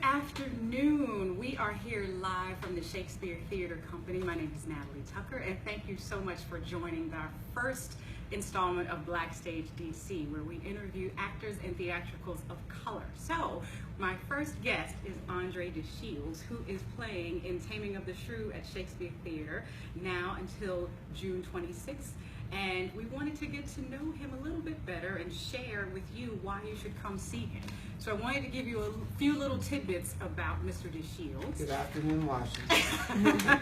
afternoon. We are here live from the Shakespeare Theater Company. My name is Natalie Tucker, and thank you so much for joining our first installment of Blackstage DC, where we interview actors and theatricals of color. So, my first guest is Andre DeShields, who is playing in Taming of the Shrew at Shakespeare Theater now until June 26th. And we wanted to get to know him a little bit better and share with you why you should come see him. So I wanted to give you a few little tidbits about Mr. DeShields. Good afternoon, Washington.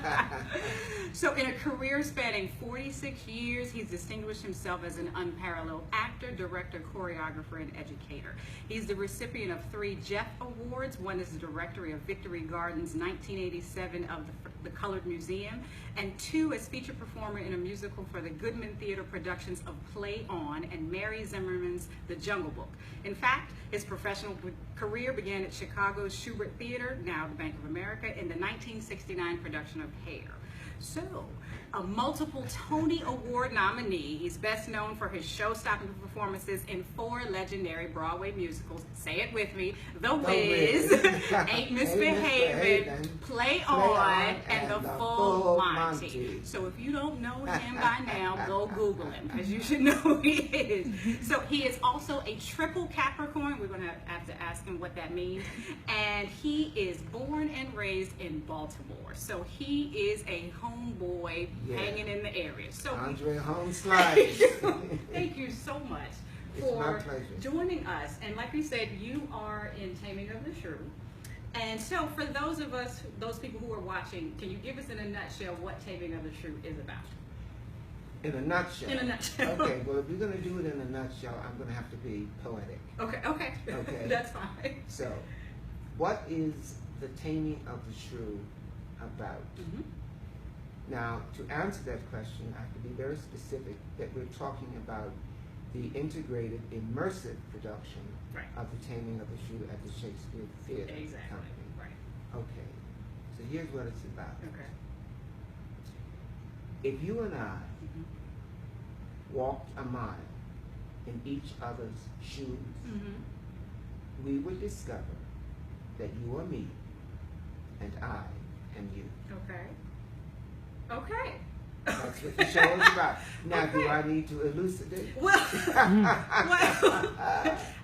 So in a career spanning 46 years, he's distinguished himself as an unparalleled actor, director, choreographer, and educator. He's the recipient of 3 Jeff Awards. One is the director of Victory Gardens 1987 of the Colored Museum, and 2 as featured performer in a musical for the Goodman Theater productions of Play On and Mary Zimmerman's The Jungle Book. In fact, his professional career began at Chicago's Shubert Theater, now the Bank of America, in the 1969 production of Hair. So, a multiple Tony Award nominee, he's best known for his show-stopping performances in 4 legendary Broadway musicals. Say it with me: The Wiz, Ain't Misbehavin', Play On, and The Full Monty. So if you don't know him by now, go Google him, because you should know who he is. So he is also a triple Capricorn. We're going to have to ask him what that means. And he is born and raised in Baltimore. So he is a homeboy hanging in the area. So Andre Home Slice. Thank you so much It's for my pleasure. joining us. And like we said, you are in Taming of the Shrew. And so for those of us, those people who are watching, can you give us in a nutshell what Taming of the Shrew is about? In a nutshell. In a nutshell. Okay, well, if you're going to do it in a nutshell, I'm going to have to be poetic. Okay. That's fine. So, what is the Taming of the Shrew about? Now, to answer that question, I have to be very specific that we're talking about the integrated, immersive production of the Taming of the Shrew at the Shakespeare Theater Company. Right. Okay, so here's what it's about. Okay. If you and I walked a mile in each other's shoes, we would discover that you are me and I am you. Okay. That's what the show is about. Now, do I need to elucidate? Well,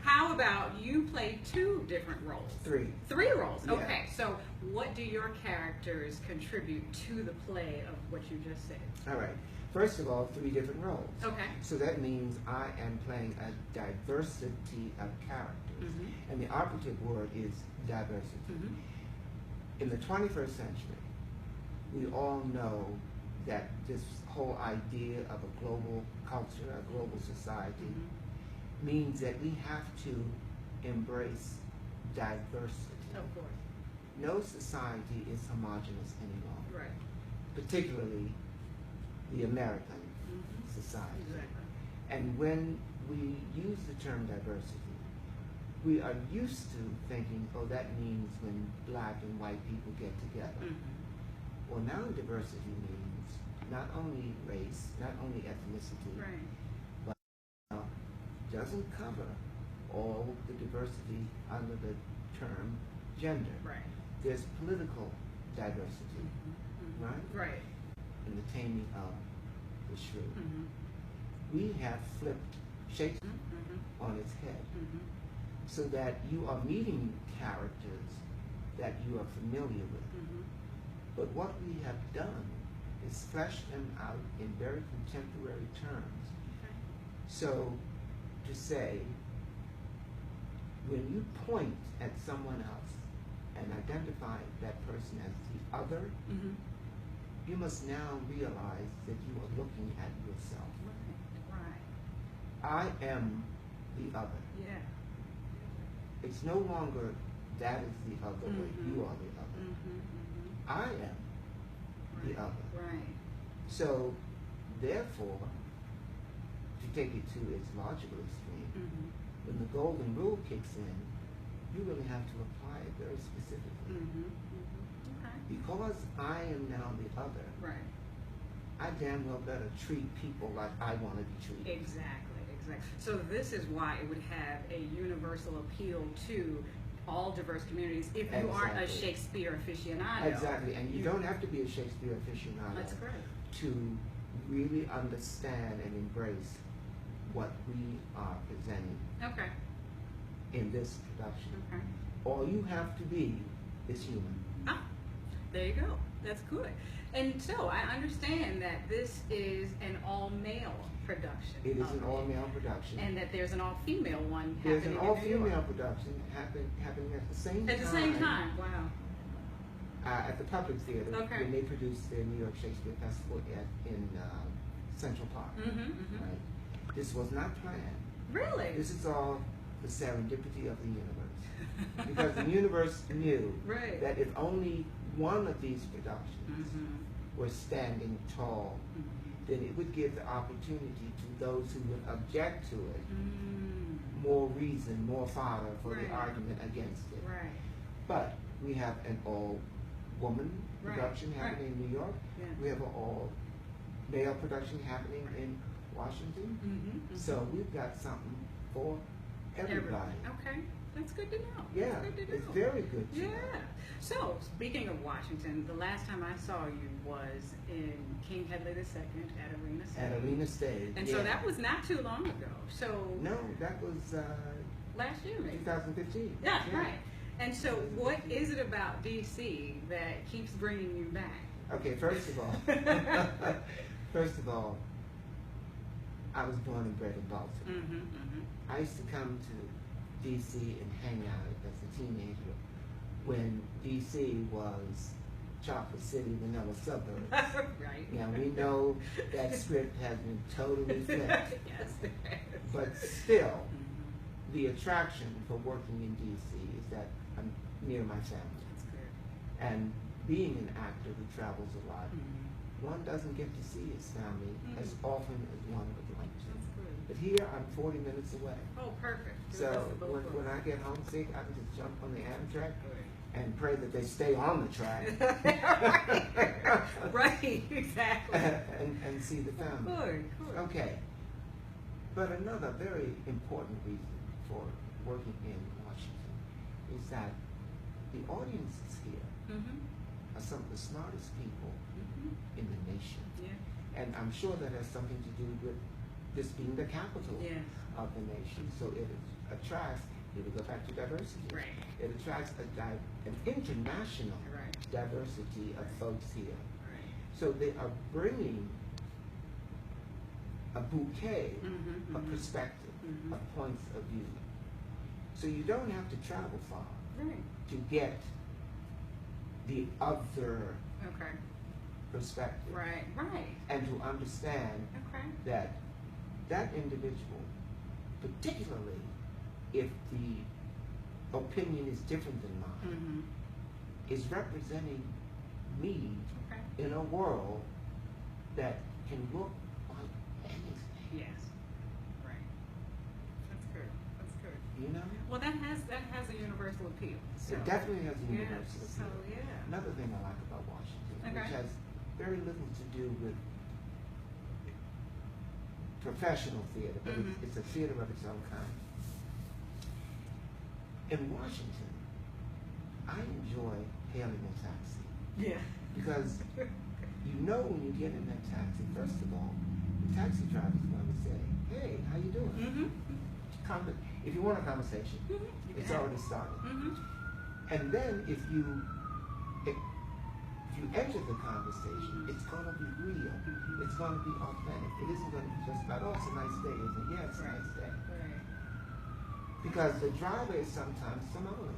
how about you play 2 different roles? 3. 3 roles. Yeah. Okay. So, what do your characters contribute to the play of what you just said? All right. First of all, 3 different roles. Okay. So that means I am playing a diversity of characters. And the operative word is diversity. In the 21st century, we all know that this whole idea of a global culture, a global society, means that we have to embrace diversity. Of course. No society is homogenous any longer, Right. particularly the American society. Exactly. And when we use the term diversity, we are used to thinking, oh, that means when black and white people get together. Well, now diversity means not only race, not only ethnicity, but doesn't cover all the diversity under the term gender. Right. There's political diversity, Right. in the Taming of the Shrew. We have flipped Shakespeare on its head, so that you are meeting characters that you are familiar with. But what we have done is flesh them out in very contemporary terms. So, to say, when you point at someone else and identify that person as the other, you must now realize that you are looking at yourself. I am the other. Yeah. It's no longer that is the other or you are the other. I am the other. Right. So, therefore, to take it to its logical extreme, when the golden rule kicks in, you really have to apply it very specifically. Because I am now the other, I damn well better treat people like I want to be treated. Exactly. So this is why it would have a universal appeal to all diverse communities if you aren't a Exactly. Shakespeare aficionado. Exactly, and you don't have to be a Shakespeare aficionado That's correct. to really understand and embrace what we are presenting Okay. in this production. Okay. All you have to be is human. Ah, there you go. That's good. And so I understand that this is an all-male production. It is of an all-male production. And that there's an all-female one There's happening an in New York. all-female production happening at the same time. At the same time. Wow. At the Public Theater, Okay. when they produced their New York Shakespeare Festival in Central Park. Right? This was not planned. Really? This is all the serendipity of the universe. Because the universe knew Right. that if only one of these productions were standing tall, then it would give the opportunity to those who would object to it more reason, more fodder for the Right. argument against it. Right. But we have an all-woman Right. production happening in New York. Yeah. We have an all-male production happening in Washington. So we've got something for everybody. Okay. That's good to know. Yeah, That's good to know. it's very good to know. Yeah. So, speaking of Washington, the last time I saw you was in King Hedley II at Arena Stage. At Arena Stage. And yeah. so that was not too long ago. So No, that was last year maybe. 2015. Yeah, right. And so what is it about DC that keeps bringing you back? Okay, first of all, I was born and bred in Baltimore. I used to come to DC and hang out as a teenager when DC was Chocolate City, vanilla suburbs. Right. Now we know that script has been totally flipped, Yes, it has. but still, the attraction for working in DC is that I'm near my family. That's good. And being an actor who travels a lot, one doesn't get to see his family as often as one would like to. That's good. But here, I'm 40 minutes away. Oh, perfect. So when I get homesick, I can just jump on the Amtrak and pray that they stay on the track. Right, exactly. and see the family. Good, good. Okay. But another very important reason for working in Washington is that the audiences here are some of the smartest people in the nation. Yeah. And I'm sure that has something to do with this being the capital Yes. of the nation. So it attracts, here we go back to diversity. Right. It attracts an international Right. diversity of folks here. Right. So they are bringing a bouquet of perspective, of points of view. So you don't have to travel far Right. to get the other Okay. perspective. Right. Right. And to understand Okay. that that individual, particularly if the opinion is different than mine, is representing me Okay. in a world that can look like anything. Yes. Right. That's good. That's good. You know? Well, that has a universal appeal. So. It definitely has a Yeah, universal so, appeal. yeah. Another thing I like about Washington, Okay. which has very little to do with professional theater, but it's a theater of its own kind. In Washington, I enjoy hailing a taxi Yeah. because you know when you get in that taxi, first of all, the taxi driver is going to say, "Hey, how you doing?" If you want a conversation, it's already started. And then if you enter the conversation, it's going to be real. It's going to be authentic. It isn't going to be just about, "Oh, it's a nice day, isn't it?" Yeah, it's a nice day. Right. Because the driver is sometimes Somali.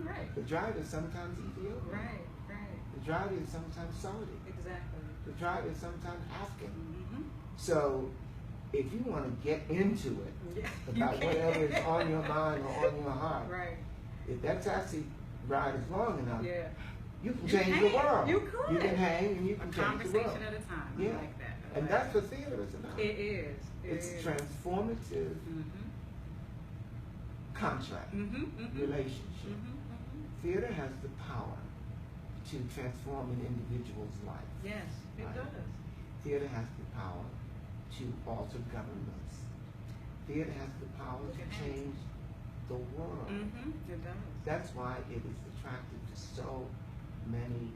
Right. The driver is sometimes Ethiopian. Right. Right. The driver is sometimes Saudi. Exactly. The driver is sometimes Afghan. So if you want to get into it about whatever is on your mind or on your heart, Right. if that taxi ride is long enough, Yeah. you can You change can. the world. You could. You can hang and you can A change the world. conversation at a time. Yeah. I like that. I And like that's what theater is about. it is. It's transformative contract relationship. Theater has the power to transform an individual's life. Yes, it Right. does. Theater has the power to alter governments. Theater has the power Look to at change the world. It does. That's why it is attractive to so many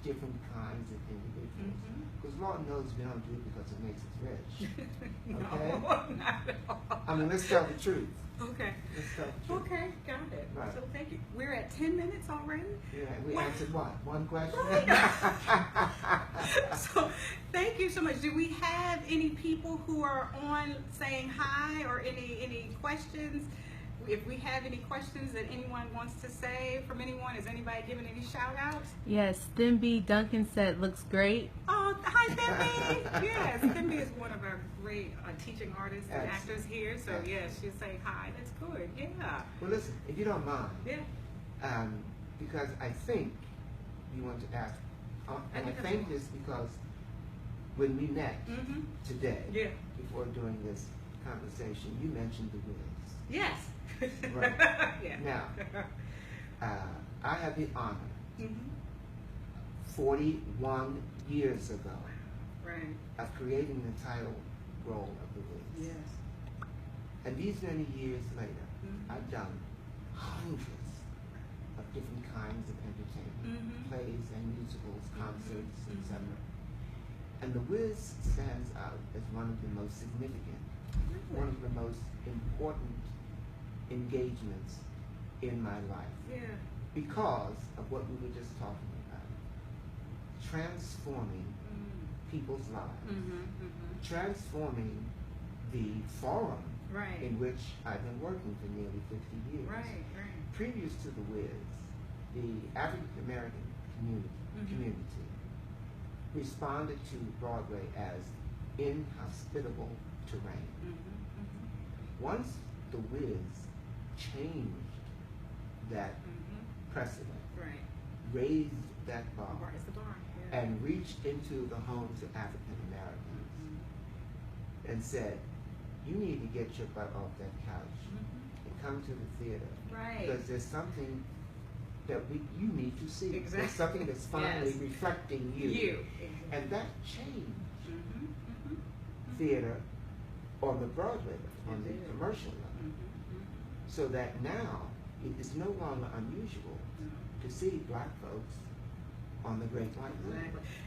different kinds of individuals. Because Lord knows we don't do it because it makes us rich. Okay? No, not at all. I mean, let's tell the truth. Okay. Let's tell the truth. Okay, got it. Right. So thank you. We're at 10 minutes already. Yeah, we Wow. answered what? One question? So thank you so much. Do we have any people who are on saying hi or any questions? If we have any questions that anyone wants to say from anyone, is anybody giving any shout outs? Yes, Thimby Duncan said looks great. Oh, hi, Thimby. Yes, Thimby is one of our great teaching artists and Excellent. actors here. So, yes, she'll say hi. That's good. Yeah. Well, listen, if you don't mind, Yeah. because I think you want to ask, and I think this because when we met today, Yeah. before doing this conversation, you mentioned the Wiz. Yes. Right. Yeah. Now, I have the honor, Mhm. 41 years ago, Right. of creating the title role of the Wiz. Yes. And these many years later, Mhm. I've done hundreds of different kinds of entertainment, plays and musicals, concerts, etc. And the Wiz stands out as one of the most significant, one of the most important engagements in my life Yeah. because of what we were just talking about. Transforming people's lives, transforming the forum Right. in which I've been working for nearly 50 years. Right. Previous to the Wiz, the African American community responded to Broadway as inhospitable terrain. Once the Wiz changed that precedent, Right. raised that bar, Bar is the bar. Yeah. and reached into the homes of African Americans and said, you need to get your butt off that couch and come to the theater. Right. Because there's something that you need to see. Exactly. There's something that's finally Yes. reflecting you. You. And that changed theater on the Broadway level, on the commercial level. So that now it is no longer unusual to see black folks on the Great White North.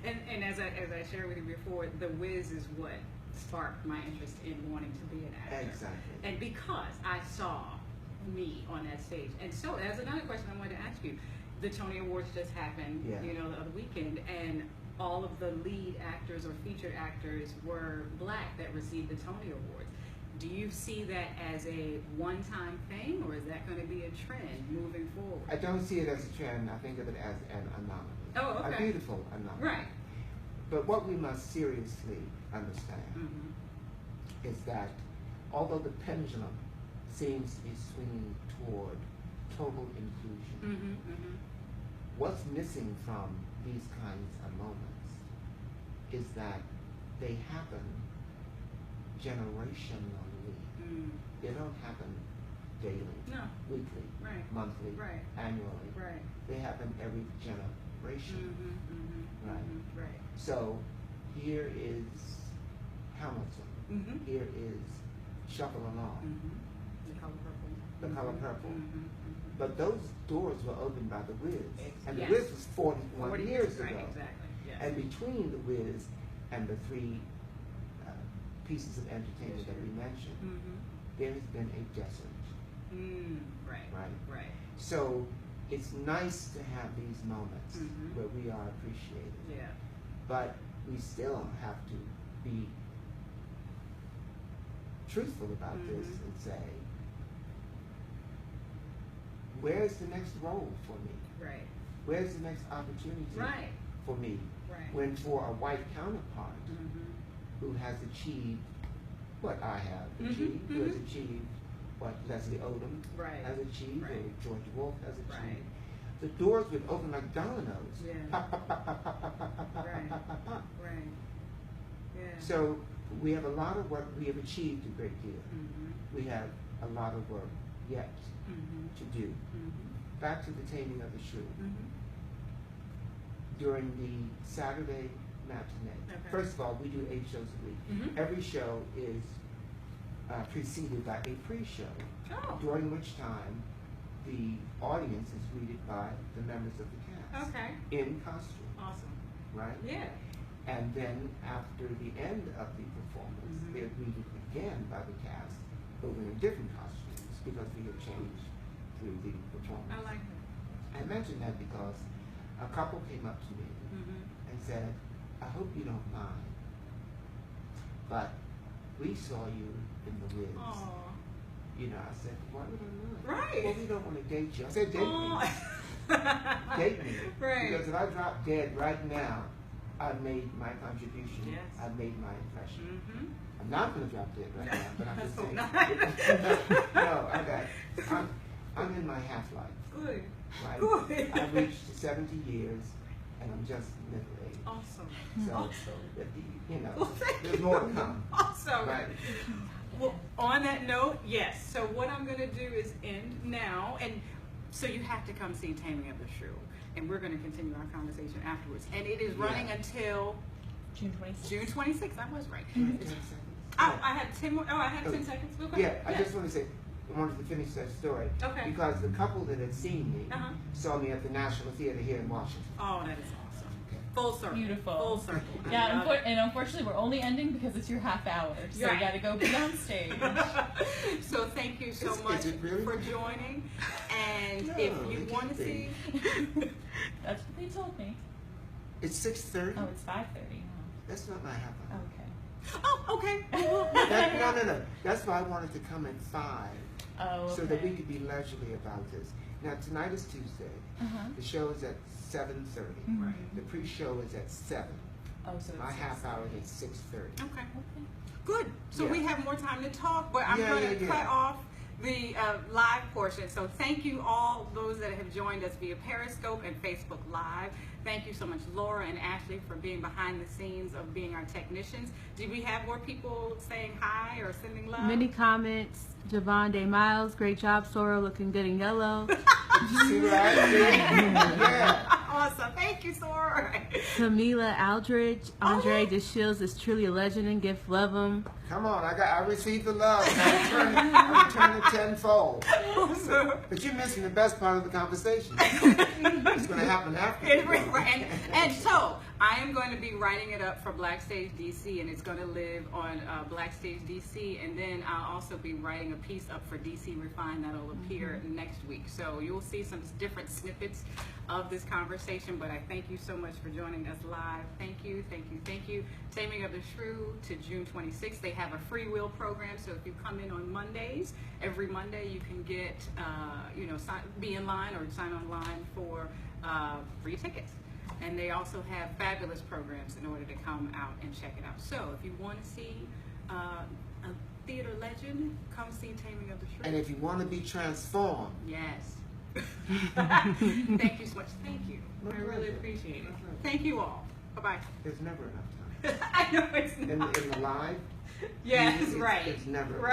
Exactly. And as I shared with you before, the Wiz is what sparked my interest in wanting to be an actor. Exactly. And because I saw me on that stage. And so that's another question I wanted to ask you. The Tony Awards just happened, Yeah. the other weekend, and all of the lead actors or featured actors were black that received the Tony Awards. Do you see that as a one-time thing, or is that going to be a trend moving forward? I don't see it as a trend. I think of it as an anomaly. Oh, okay. A beautiful anomaly. Right. But what we must seriously understand is that although the pendulum seems to be swinging toward total inclusion, what's missing from these kinds of moments is that they happen generationally. They don't happen daily, No. weekly, Right. monthly, Right. annually. Right. They happen every generation. Right. Right. So here is Hamilton. Here is Shuffle Along, The Color Purple. The Color Purple. But those doors were opened by the Wiz. And Yes. the Wiz was 41 years right, ago. exactly. Yes. And between the Wiz and the three pieces of entertainment that we mentioned, there has been a desert. Right. Right. So it's nice to have these moments where we are appreciated. Yeah. But we still have to be truthful about this and say, where's the next role for me? Right. Where's the next opportunity Right. for me? Right. When for a white counterpart who has achieved what I have achieved, who has achieved what Leslie Odom Right. has achieved, Right. or George Wolfe has achieved, Right. the doors would open like dominoes. Yeah. Pop, pop, pop, pop, pop, pop, pop, pop, Right. pop, pop, pop. Right. Yeah. So we have a lot of work. We have achieved a great deal. We have a lot of work yet to do. Back to the Taming of the Shrew. During the Saturday matinee. Okay. First of all, we do 8 shows a week. Every show is preceded by a pre-show, Oh, during which time the audience is greeted by the members of the cast okay. in costume, Awesome. right? Yeah. And then after the end of the performance, Mhm. they're greeted again by the cast, but in different costumes because we have changed through the performance. I like that. I mentioned that because a couple came up to me Mm-hmm. and said, I hope you don't mind, but we saw you in the Wiz. Aw. You know, I said, why would I mind? Right. Well, we don't want to date you. I said, date me. Aw. Date me. Right. Because if I drop dead right now, I've made my contribution. Yes. I've made my impression. Mm-hmm. I'm not going to drop dead right now, but I'm just saying. Not. No, I'm in my half-life, Good. right? Good. I've reached 70 years, and I'm just middle-aged. Awesome. So, Awesome. you know, Well, thank there's you. more to come. Awesome. Right. Well, on that note, yes. So what I'm going to do is end now, and so you have to come see Taming of the Shrew, and we're going to continue our conversation afterwards. And it is running until June 26th. June 26th. I was right. 10 seconds. Oh, I have 10 more. Oh, I have 10 seconds. Okay. Yeah, I just want to say, I wanted to finish that story. Okay. Because the couple that had seen me Uh-huh. saw me at the National Theater here in Washington. Oh, that is awesome. Okay. Full circle. Beautiful. Full circle. I Yeah, love it. and unfortunately, we're only ending because it's your half hour, so Right. you got to go be on stage. So thank you so Is much it really? for joining. And No, if it you can't want to be. see, That's what they told me. It's 6:30. Oh, it's 5:30 That's not my half now. hour. Okay. oh, okay. No. That's why I wanted to come at 5, Oh, okay. so that we could be leisurely about this. Now tonight is Tuesday. Uh-huh. The show is at 7:30. Mhm. Right. The pre-show is at 7. Oh, so it's My half hour is at 6:30. Okay. Okay. Good. So Yeah. we have more time to talk, but I'm Yeah, going yeah, to yeah. cut off the live portion. So thank you all those that have joined us via Periscope and Facebook Live. Thank you so much, Laura and Ashley, for being behind the scenes of being our technicians. Do we have more people saying hi or sending love? Many comments. Javon Day Miles, great job, Sora, looking good in yellow. See what I did? Yeah. Awesome. Thank you, Sora. Camila Aldridge, Andre Oh. DeShields is truly a legend and gift. Love him. Come on, I received the love. And I return it tenfold. Awesome. But you're missing the best part of the conversation. It's going to happen after. And so I am going to be writing it up for Blackstage DC, and it's going to live on Blackstage DC, and then I'll also be writing a piece up for DC Refine that'll appear next week. So you'll see some different snippets of this conversation, but I thank you so much for joining us live. Thank you, thank you, thank you. Taming of the Shrew to June 26th. They have a free will program, so if you come in on Mondays, every Monday you can get, be in line or sign online for free tickets. And they also have fabulous programs in order to come out and check it out. So if you want to see a theater legend, come see Taming of the Shrew. And if you want to be transformed, Yes. Thank you so much. Thank you. My I really pleasure. appreciate it. My pleasure. Thank you all. Bye-bye. there's never enough time. I know it's In not. the live, Yes, it's right. never Right.